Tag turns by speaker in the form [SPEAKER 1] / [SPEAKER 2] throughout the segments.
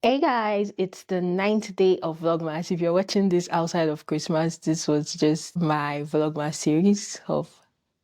[SPEAKER 1] Hey guys, it's the ninth day of Vlogmas. If you're watching this outside of Christmas, this was just my Vlogmas series of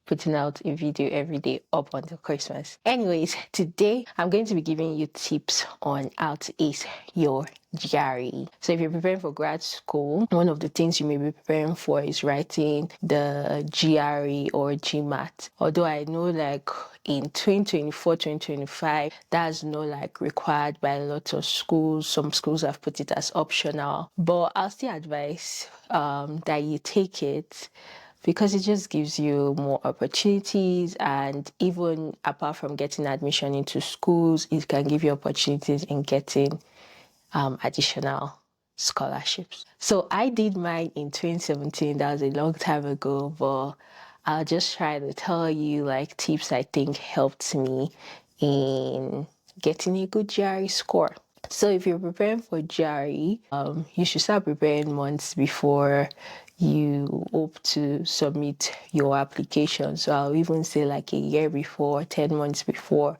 [SPEAKER 1] putting out a video every day up until Christmas. Anyways, today I'm going to be giving you tips on how to ace your GRE. So if you're preparing for grad school, one of the things you may be preparing for is writing the GRE or GMAT. Although I know like in 2024, 2025, that's not like required by a lot of schools. Some schools have put it as optional, but I'll still advise that you take it because it just gives you more opportunities, and even apart from getting admission into schools, it can give you opportunities in getting additional scholarships. So I did mine in 2017. That was a long time ago, but I'll just try to tell you like tips I think helped me in getting a good GRE score. So if you're preparing for GRE, you should start preparing months before you hope to submit your application. So I'll even say like a year before, 10 months before,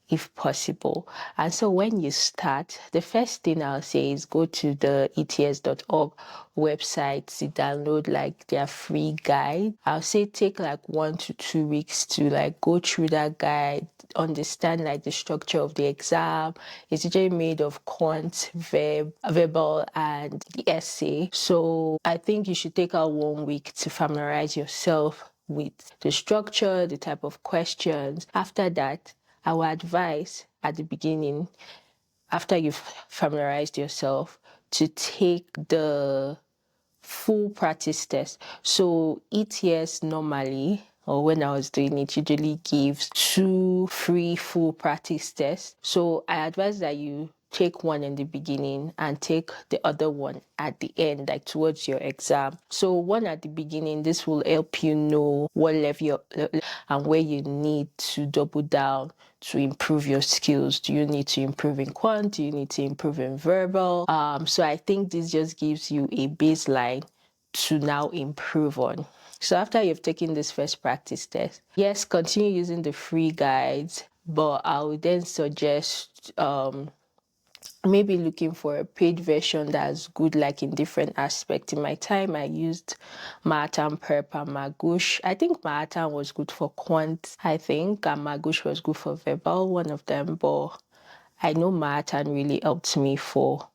[SPEAKER 1] if possible. And so when you start, the first thing I'll say is go to the ets.org website to download like their free guide. I'll say take like 1 to 2 weeks to like go through that guide, understand like the structure of the exam. It's usually made of quant, verbal, and the essay. So I think you should take out 1 week to familiarize yourself with the structure, the type of questions. After that, I would advise at the beginning, after you've familiarized yourself, to take the full practice test. So ETS normally, or when I was doing it, usually gives 2 free full practice tests. So I advise that you take one in the beginning and take the other one at the end, like towards your exam. So one at the beginning, this will help you know what level you're and where you need to double down to improve your skills. Do you need to improve in quant? Do you need to improve in verbal? So I think this just gives you a baseline to now improve on. So after you've taken this first practice test, yes, continue using the free guides, but I would then suggest maybe looking for a paid version that's good like in different aspects. In my time I used Manhattan Prep and Magoosh. I think Manhattan was good for quant, I think, and Magoosh was good for verbal, one of them, but I know Manhattan really helped me for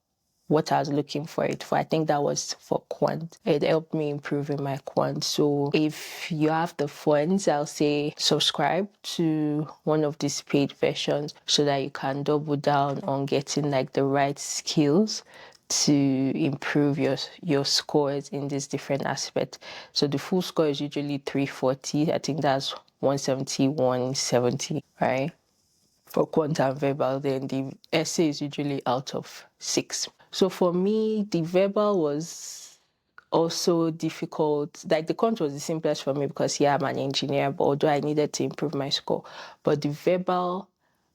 [SPEAKER 1] what I was looking for it for. I think that was for quant. It helped me improve in my quant. So if you have the funds, I'll say subscribe to one of these paid versions so that you can double down on getting like the right skills to improve your scores in these different aspects. So the full score is usually 340. I think that's 170, 170, right? For quantum verbal, then the essay is usually out of 6. So for me, the verbal was also difficult. Like the quant was the simplest for me because yeah, I'm an engineer, but although I needed to improve my score, but the verbal,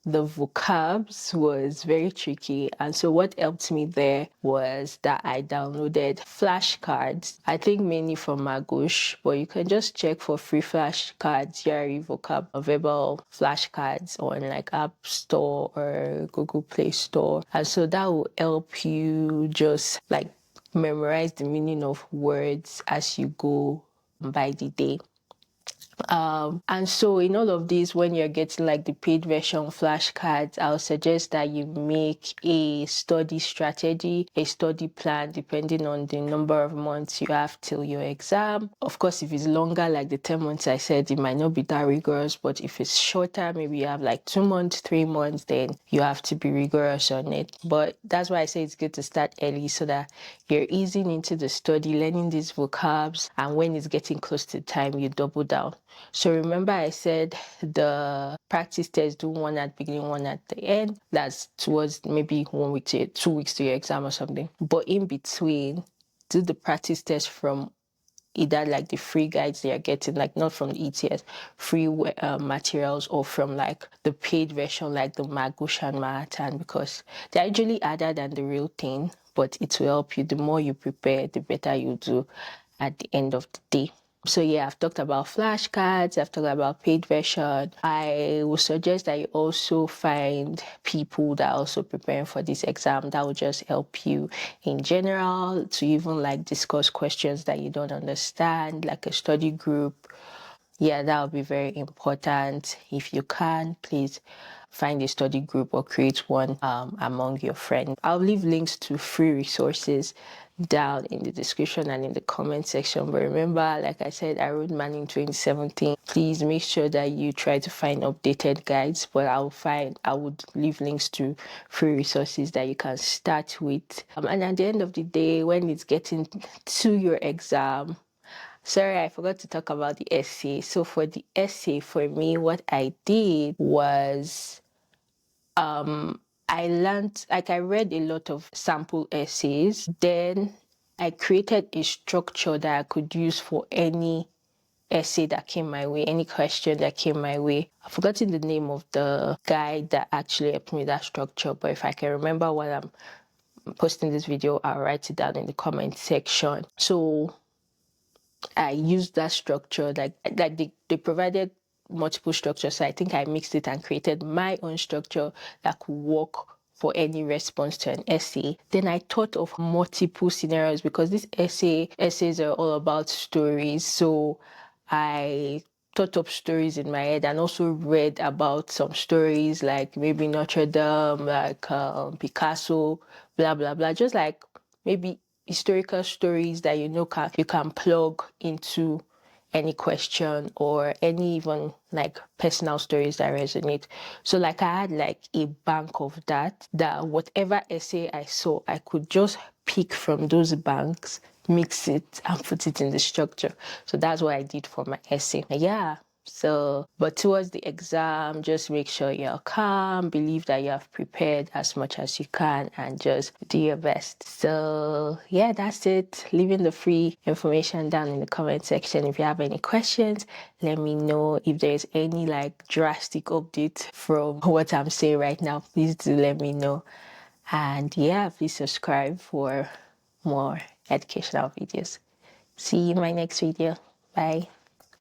[SPEAKER 1] the vocabs was very tricky. And so what helped me there was that I downloaded flashcards, I think mainly from Magoosh, but you can just check for free flashcards, GRE vocab, verbal flashcards on like App Store or Google Play Store. And so that will help you just like memorize the meaning of words as you go by the day. And so in all of these, when you're getting like the paid version flashcards, I'll suggest that you make a study strategy, a study plan, depending on the number of months you have till your exam. Of course, if it's longer, like the 10 months I said, it might not be that rigorous, but if it's shorter, maybe you have like 2 months, 3 months, then you have to be rigorous on it. But that's why I say it's good to start early so that you're easing into the study, learning these vocabs, and when it's getting close to time, you double down. So remember I said the practice test, do one at the beginning, one at the end. That's towards maybe 1 week to 2 weeks to your exam or something. But in between, do the practice test from either like the free guides they are getting, like not from the ETS, free materials, or from like the paid version like the Magoosh and Manhattan, because they're usually harder than the real thing, but it will help you. The more you prepare, the better you do at the end of the day. So yeah, I've talked about flashcards, I've talked about paid version. I would suggest that you also find people that are also preparing for this exam. That will just help you in general to even like discuss questions that you don't understand, like a study group. Yeah, that would be very important. If you can, please find a study group or create one among your friends. I'll leave links to free resources down in the description and in the comment section. But remember, like I said, I wrote mine in 2017. Please make sure that you try to find updated guides, but I would leave links to free resources that you can start with. And at the end of the day, when it's getting to your exam, sorry, I forgot to talk about the essay. So for the essay, for me, what I did was I learned, like I read a lot of sample essays. Then I created a structure that I could use for any essay that came my way, any question that came my way. I've forgotten the name of the guy that actually helped me with that structure, but if I can remember while I'm posting this video, I'll write it down in the comment section. So I used that structure, like they provided multiple structures. So I think I mixed it and created my own structure that could work for any response to an essay. Then I thought of multiple scenarios because these essays are all about stories. So I thought of stories in my head and also read about some stories like maybe Notre Dame, like Picasso, blah blah blah. Just like maybe historical stories that you can plug into any question or any even like personal stories that resonate. So like I had like a bank of that whatever essay I saw, I could just pick from those banks, mix it and put it in the structure. So that's what I did for my essay. Yeah. So, but towards the exam, just make sure you're calm, believe that you have prepared as much as you can, and just do your best. So, yeah, that's it. Leaving the free information down in the comment section. If you have any questions, let me know. If there's any like drastic update from what I'm saying right now, please do let me know. And yeah, please subscribe for more educational videos. See you in my next video. Bye.